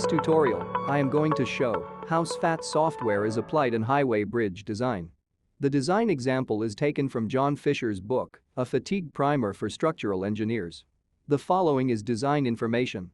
this tutorial, I am going to show how SFAT software is applied in highway bridge design. The design example is taken from John Fisher's book, A Fatigue Primer for Structural Engineers. The following is design information.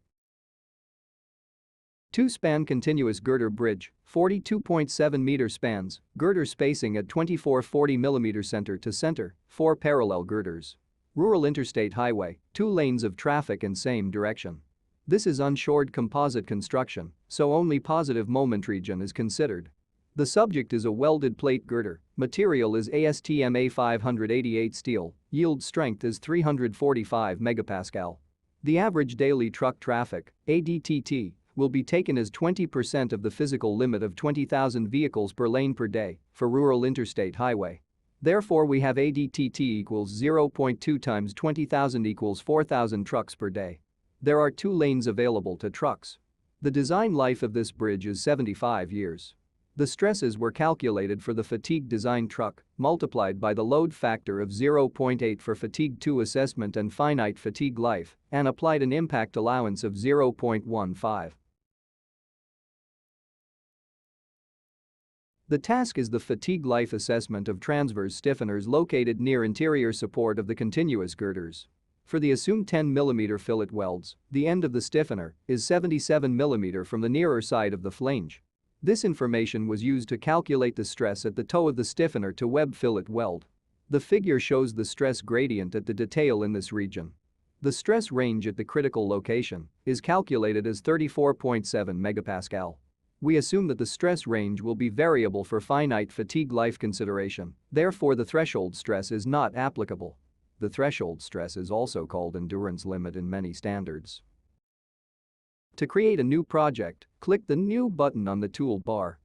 Two-span continuous girder bridge, 42.7 meter spans, girder spacing at 24-40 mm center to center, 4 parallel girders. Rural interstate highway, 2 lanes of traffic in same direction. This is unshored composite construction, so only positive moment region is considered. The subject is a welded plate girder, material is ASTM A588 steel, yield strength is 345 megapascal. The average daily truck traffic, ADTT, will be taken as 20% of the physical limit of 20,000 vehicles per lane per day for rural interstate highway. Therefore we have ADTT equals 0.2 times 20,000 equals 4,000 trucks per day. There are 2 lanes available to trucks. The design life of this bridge is 75 years. The stresses were calculated for the fatigue design truck, multiplied by the load factor of 0.8 for fatigue 2 assessment and finite fatigue life, and applied an impact allowance of 0.15. The task is the fatigue life assessment of transverse stiffeners located near interior support of the continuous girders. For the assumed 10 mm fillet welds, the end of the stiffener is 77 mm from the nearer side of the flange. This information was used to calculate the stress at the toe of the stiffener to web fillet weld. The figure shows the stress gradient at the detail in this region. The stress range at the critical location is calculated as 34.7 megapascal. We assume that the stress range will be variable for finite fatigue life consideration, therefore the threshold stress is not applicable. The threshold stress is also called endurance limit in many standards. To create a new project, click the New button on the toolbar.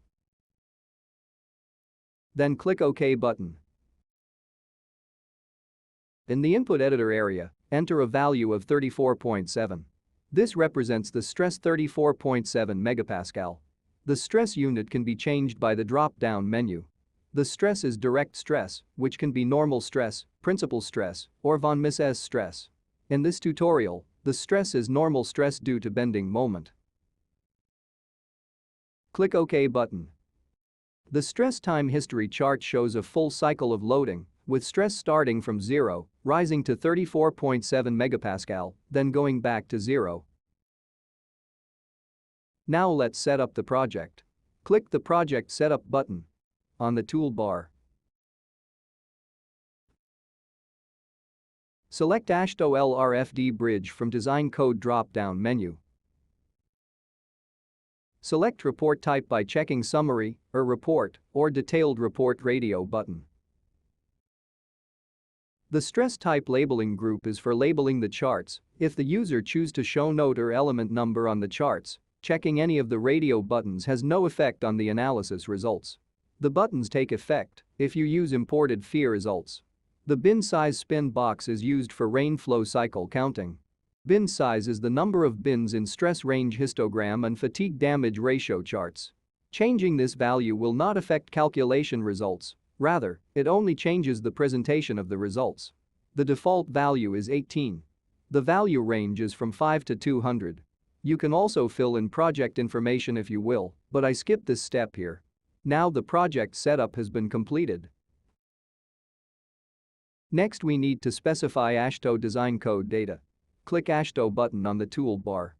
Then click OK button. In the input editor area, enter a value of 34.7. This represents the stress 34.7 megapascal. The stress unit can be changed by the drop-down menu. The stress is direct stress, which can be normal stress, principal stress, or von Mises stress. In this tutorial, the stress is normal stress due to bending moment. Click OK button. The stress time history chart shows a full cycle of loading, with stress starting from 0, rising to 34.7 megapascal, then going back to 0. Now let's set up the project. Click the Project Setup button on the toolbar. Select AASHTO LRFD bridge from Design Code drop-down menu. Select Report Type by checking Summary, or Report, or Detailed Report Radio button. The stress type labeling group is for labeling the charts. If the user chooses to show note or element number on the charts, checking any of the radio buttons has no effect on the analysis results. The buttons take effect if you use imported FEA results. The bin size spin box is used for rain flow cycle counting. Bin size is the number of bins in stress range histogram and fatigue damage ratio charts. Changing this value will not affect calculation results, rather, it only changes the presentation of the results. The default value is 18. The value range is from 5 to 200. You can also fill in project information if you will, but I skipped this step here. Now the project setup has been completed. Next we need to specify Ashto design code data. Click Ashto button on the toolbar.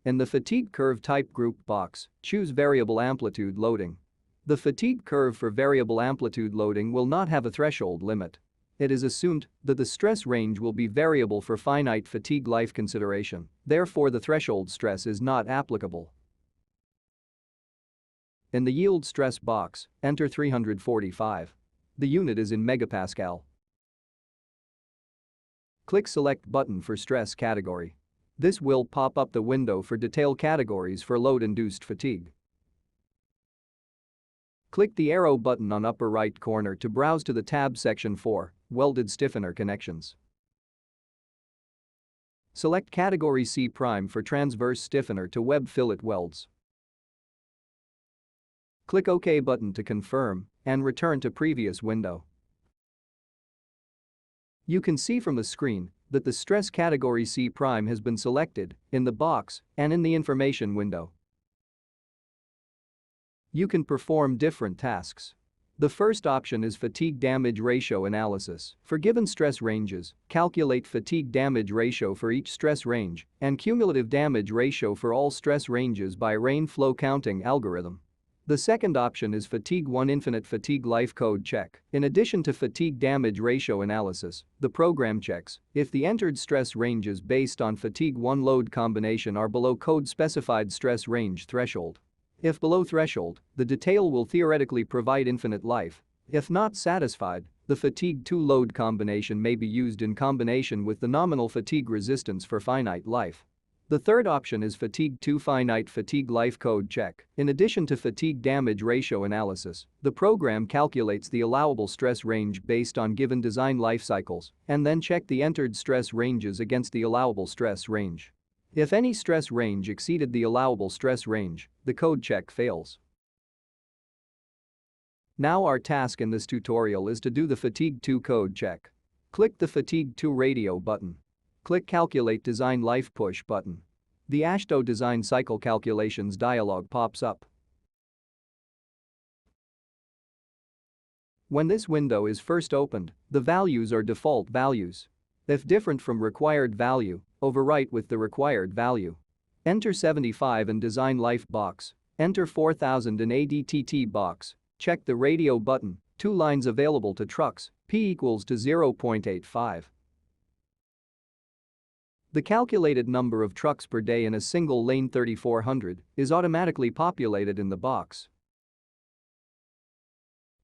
In the fatigue curve type group box, choose variable amplitude loading. The fatigue curve for variable amplitude loading will not have a threshold limit. It is assumed that the stress range will be variable for finite fatigue life consideration, therefore the threshold stress is not applicable. In the yield stress box, enter 345. The unit is in megapascal. Click Select button for stress category. This will pop up the window for detail categories for load-induced fatigue. Click the arrow button on upper right corner to browse to the tab section 4, Welded Stiffener Connections. Select category C' for transverse stiffener to web fillet welds. Click OK button to confirm and return to previous window. You can see from the screen that the stress category C' has been selected in the box and in the information window. You can perform different tasks. The first option is fatigue damage ratio analysis. For given stress ranges, calculate fatigue damage ratio for each stress range and cumulative damage ratio for all stress ranges by rain flow counting algorithm. The second option is Fatigue 1 Infinite Fatigue Life Code Check. In addition to fatigue damage ratio analysis, the program checks if the entered stress ranges based on Fatigue 1 load combination are below code-specified stress range threshold. If below threshold, the detail will theoretically provide infinite life. If not satisfied, the Fatigue 2 load combination may be used in combination with the nominal fatigue resistance for finite life. The third option is Fatigue 2 Finite Fatigue Life Code Check. In addition to fatigue damage ratio analysis, the program calculates the allowable stress range based on given design life cycles and then check the entered stress ranges against the allowable stress range. If any stress range exceeded the allowable stress range, the code check fails. Now our task in this tutorial is to do the Fatigue 2 code check. Click the Fatigue 2 radio button. Click Calculate Design Life Push button. The Ashto Design Cycle Calculations dialog pops up. When this window is first opened, the values are default values. If different from required value, overwrite with the required value. Enter 75 in Design Life box. Enter 4000 in ADTT box. Check the radio button, 2 lines available to trucks, P equals to 0.85. The calculated number of trucks per day in a single lane 3400 is automatically populated in the box.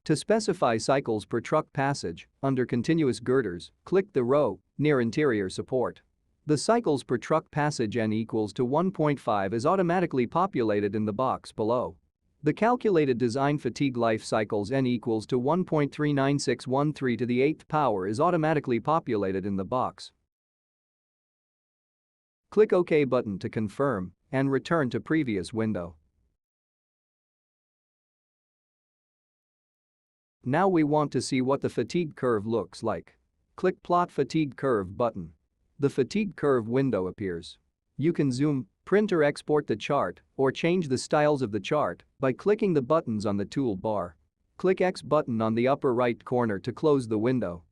To specify cycles per truck passage, under continuous girders, click the row near interior support. The cycles per truck passage N equals to 1.5 is automatically populated in the box below. The calculated design fatigue life cycles N equals to 1.39613 to the 8th power is automatically populated in the box. Click OK button to confirm and return to previous window. Now we want to see what the fatigue curve looks like. Click Plot Fatigue Curve button. The fatigue curve window appears. You can zoom, print or export the chart or change the styles of the chart by clicking the buttons on the toolbar. Click X button on the upper right corner to close the window.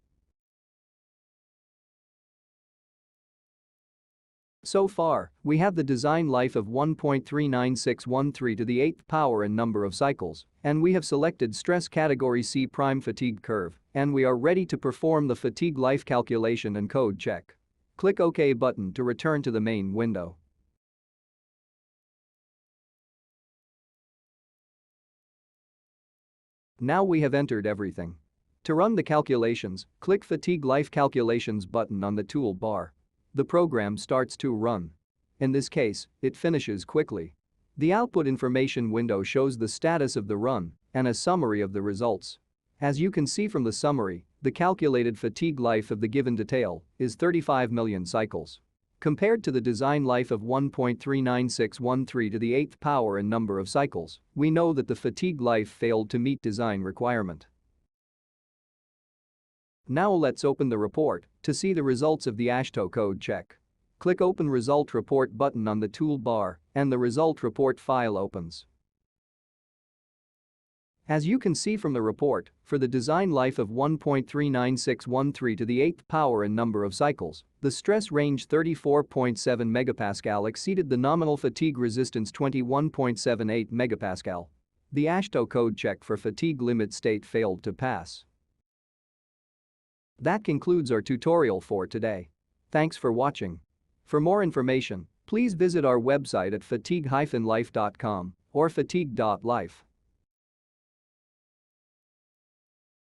So far, we have the design life of 1.39613 to the 8th power and number of cycles, and we have selected stress category C' fatigue curve, and we are ready to perform the fatigue life calculation and code check. Click OK button to return to the main window. Now we have entered everything. To run the calculations, click Fatigue Life Calculations button on the toolbar. The program starts to run. In this case, it finishes quickly. The output information window shows the status of the run and a summary of the results. As you can see from the summary, the calculated fatigue life of the given detail is 35 million cycles. Compared to the design life of 1.39613 to the 8th power and number of cycles, we know that the fatigue life failed to meet design requirement. Now let's open the report to see the results of the Ashto code check. Click Open Result Report button on the toolbar and the result report file opens. As you can see from the report, for the design life of 1.39613 to the 8th power and number of cycles, the stress range 34.7 MPa exceeded the nominal fatigue resistance 21.78 MPa. The Ashto code check for fatigue limit state failed to pass. That concludes our tutorial for today. Thanks for watching. For more information, please visit our website at fatigue-life.com or fatigue.life.